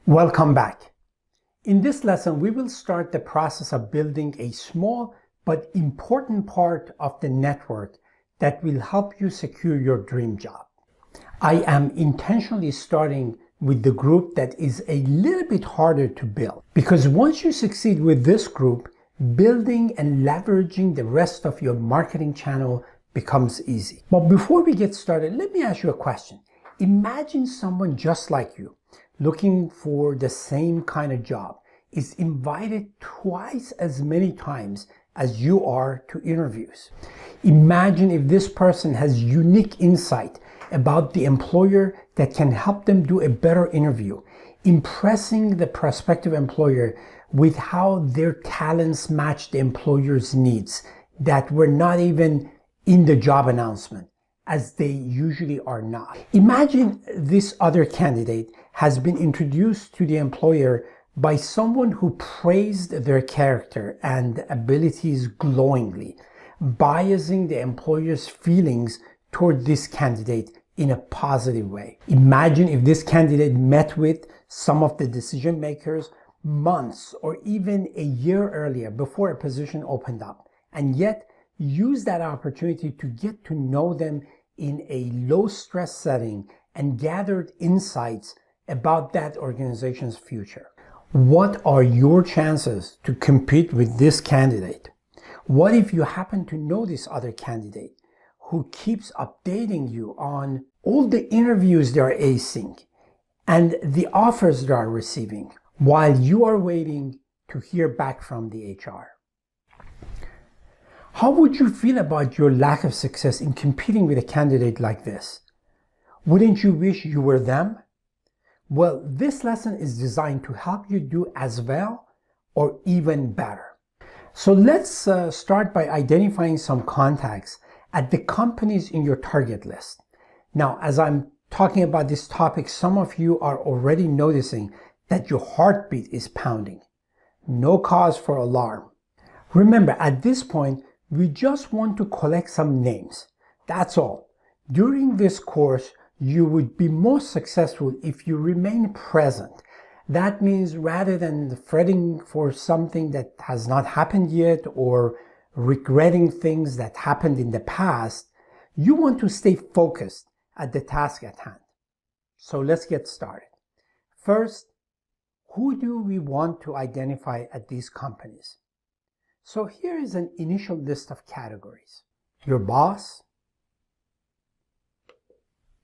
Welcome back. In this lesson, we will start the process of building a small but important part of the network that will help you secure your dream job. I am intentionally starting with the group that is a little bit harder to build, because once you succeed with this group, building and leveraging the rest of your marketing channel becomes easy. But before we get started, let me ask you a question. Imagine someone just like you, looking for the same kind of job, is invited twice as many times as you are to interviews. Imagine if this person has unique insight about the employer that can help them do a better interview, impressing the prospective employer with how their talents match the employer's needs that were not even in the job announcement, as they usually are not. Imagine this other candidate has been introduced to the employer by someone who praised their character and abilities glowingly, biasing the employer's feelings toward this candidate in a positive way. Imagine if this candidate met with some of the decision makers months or even a year earlier before a position opened up, and yet used that opportunity to get to know them in a low-stress setting and gathered insights about that organization's future. What are your chances to compete with this candidate? What if you happen to know this other candidate who keeps updating you on all the interviews they are acing and the offers they are receiving while you are waiting to hear back from the HR? How would you feel about your lack of success in competing with a candidate like this? Wouldn't you wish you were them? Well, this lesson is designed to help you do as well or even better. So let's start by identifying some contacts at the companies in your target list. Now, as I'm talking about this topic, some of you are already noticing that your heartbeat is pounding. No cause for alarm. Remember, at this point, we just want to collect some names. That's all. During this course, you would be most successful if you remain present. That means rather than fretting for something that has not happened yet or regretting things that happened in the past, you want to stay focused at the task at hand. So let's get started. First, who do we want to identify at these companies? So here is an initial list of categories. Your boss,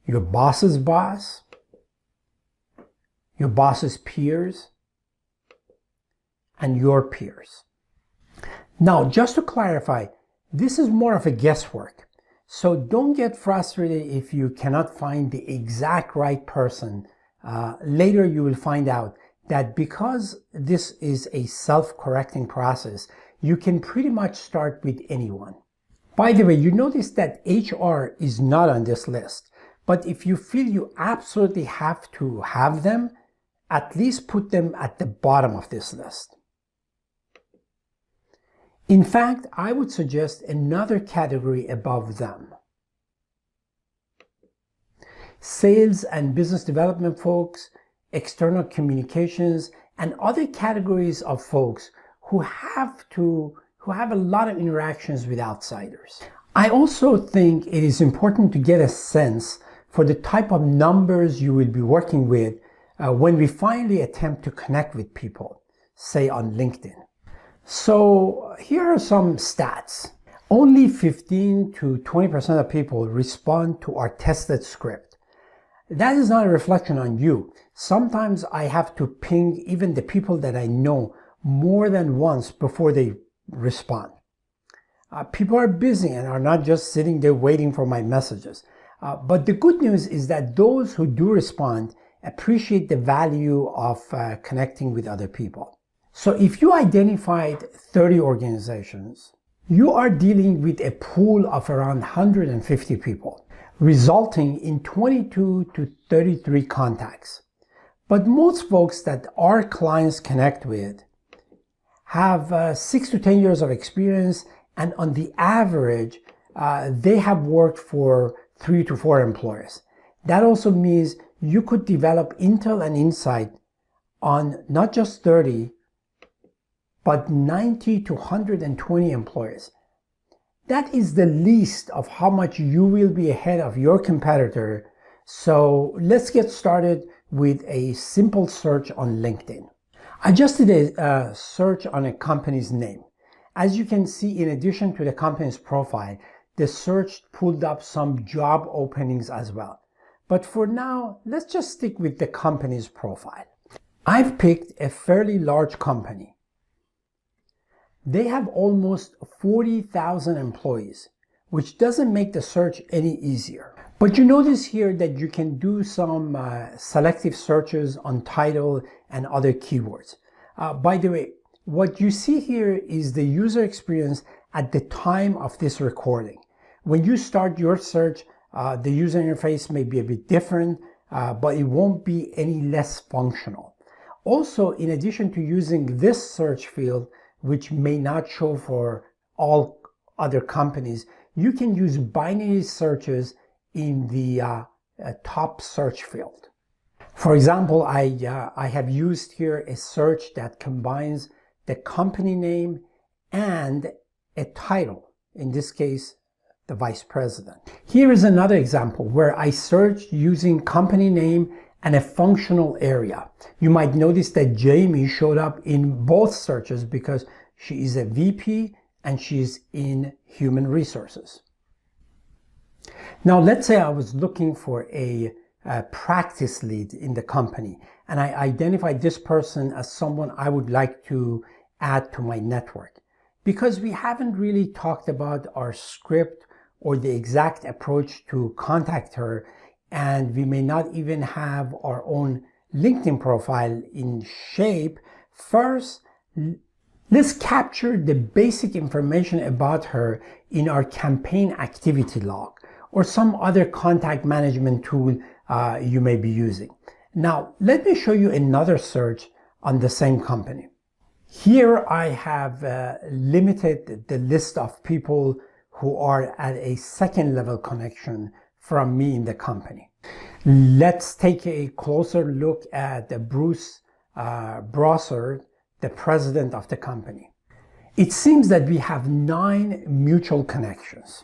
your boss's boss, your boss's peers, and your peers. Now, just to clarify, this is more of a guesswork. So don't get frustrated if you cannot find the exact right person. Later you will find out that because this is a self-correcting process, you can pretty much start with anyone. By the way, you notice that HR is not on this list, but if you feel you absolutely have to have them, at least put them at the bottom of this list. In fact, I would suggest another category above them. Sales and business development folks, external communications, and other categories of folks who have a lot of interactions with outsiders. I also think it is important to get a sense for the type of numbers you will be working with when we finally attempt to connect with people, say on LinkedIn. So here are some stats. Only 15 to 20% of people respond to our tested script. That is not a reflection on you. Sometimes I have to ping even the people that I know more than once before they respond. People are busy and are not just sitting there waiting for my messages. But the good news is that those who do respond appreciate the value of connecting with other people. So if you identified 30 organizations, you are dealing with a pool of around 150 people, resulting in 22 to 33 contacts. But most folks that our clients connect with have 6 to 10 years of experience, and on the average, they have worked for 3 to 4 employers. That also means you could develop intel and insight on not just 30, but 90 to 120 employers. That is the least of how much you will be ahead of your competitor. So let's get started with a simple search on LinkedIn. I just did a search on a company's name. As you can see, in addition to the company's profile, the search pulled up some job openings as well. But for now, let's just stick with the company's profile. I've picked a fairly large company. They have almost 40,000 employees, which doesn't make the search any easier. But you notice here that you can do some selective searches on title and other keywords. By the way, what you see here is the user experience at the time of this recording. When you start your search, the user interface may be a bit different, but it won't be any less functional. Also, in addition to using this search field, which may not show for all other companies, you can use binary searches in the top search field. For example, I have used here a search that combines the company name and a title, in this case, the vice president. Here is another example where I searched using company name and a functional area. You might notice that Jamie showed up in both searches because she is a VP and she's in human resources. Now, let's say I was looking for a practice lead in the company and I identified this person as someone I would like to add to my network. Because we haven't really talked about our script or the exact approach to contact her, and we may not even have our own LinkedIn profile in shape, first, let's capture the basic information about her in our campaign activity log or some other contact management tool you may be using. Now, let me show you another search on the same company. Here I have limited the list of people who are at a second level connection from me in the company. Let's take a closer look at Bruce Brossard, the president of the company. It seems that we have 9 mutual connections.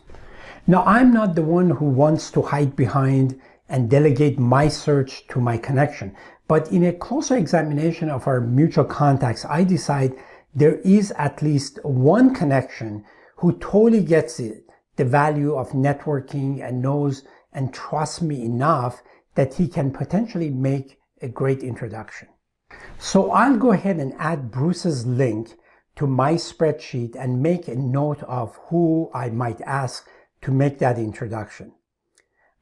Now, I'm not the one who wants to hide behind and delegate my search to my connection, but in a closer examination of our mutual contacts, I decide there is at least one connection who totally gets it, the value of networking, and knows and trusts me enough that he can potentially make a great introduction. So I'll go ahead and add Bruce's link to my spreadsheet and make a note of who I might ask to make that introduction.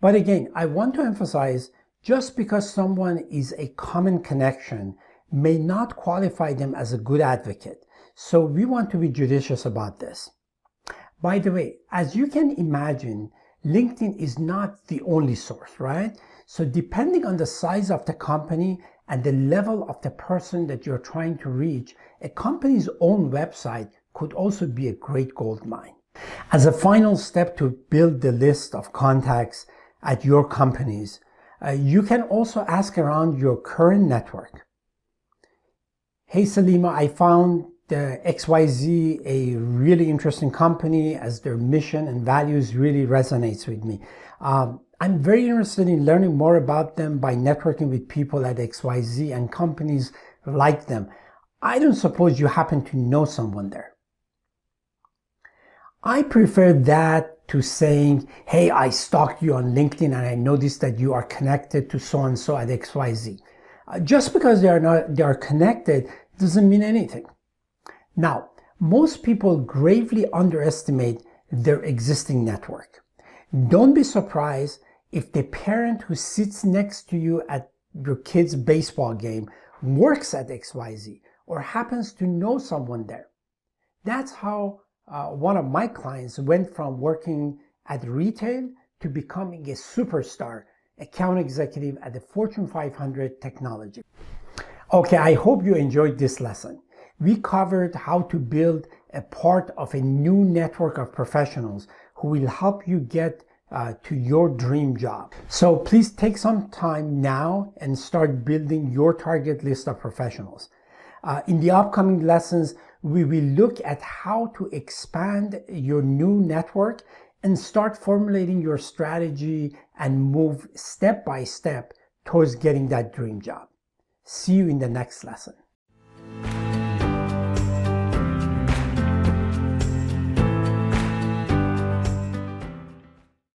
But again, I want to emphasize, just because someone is a common connection may not qualify them as a good advocate. So we want to be judicious about this. By the way, as you can imagine, LinkedIn is not the only source, right? So depending on the size of the company and the level of the person that you're trying to reach, a company's own website could also be a great goldmine. As a final step to build the list of contacts at your companies, you can also ask around your current network. Hey Salima, I found the XYZ a really interesting company, as their mission and values really resonates with me. I'm very interested in learning more about them by networking with people at XYZ and companies like them. I don't suppose you happen to know someone there. I prefer that to saying, hey, I stalked you on LinkedIn and I noticed that you are connected to so-and-so at XYZ. Just because they are connected doesn't mean anything. Now, most people gravely underestimate their existing network. Don't be surprised if the parent who sits next to you at your kid's baseball game works at XYZ or happens to know someone there. That's how one of my clients went from working at retail to becoming a superstar account executive at the Fortune 500 technology. Okay, I hope you enjoyed this lesson. We covered how to build a part of a new network of professionals who will help you get to your dream job. So please take some time now and start building your target list of professionals. In the upcoming lessons, we will look at how to expand your new network and start formulating your strategy and move step by step towards getting that dream job. See you in the next lesson.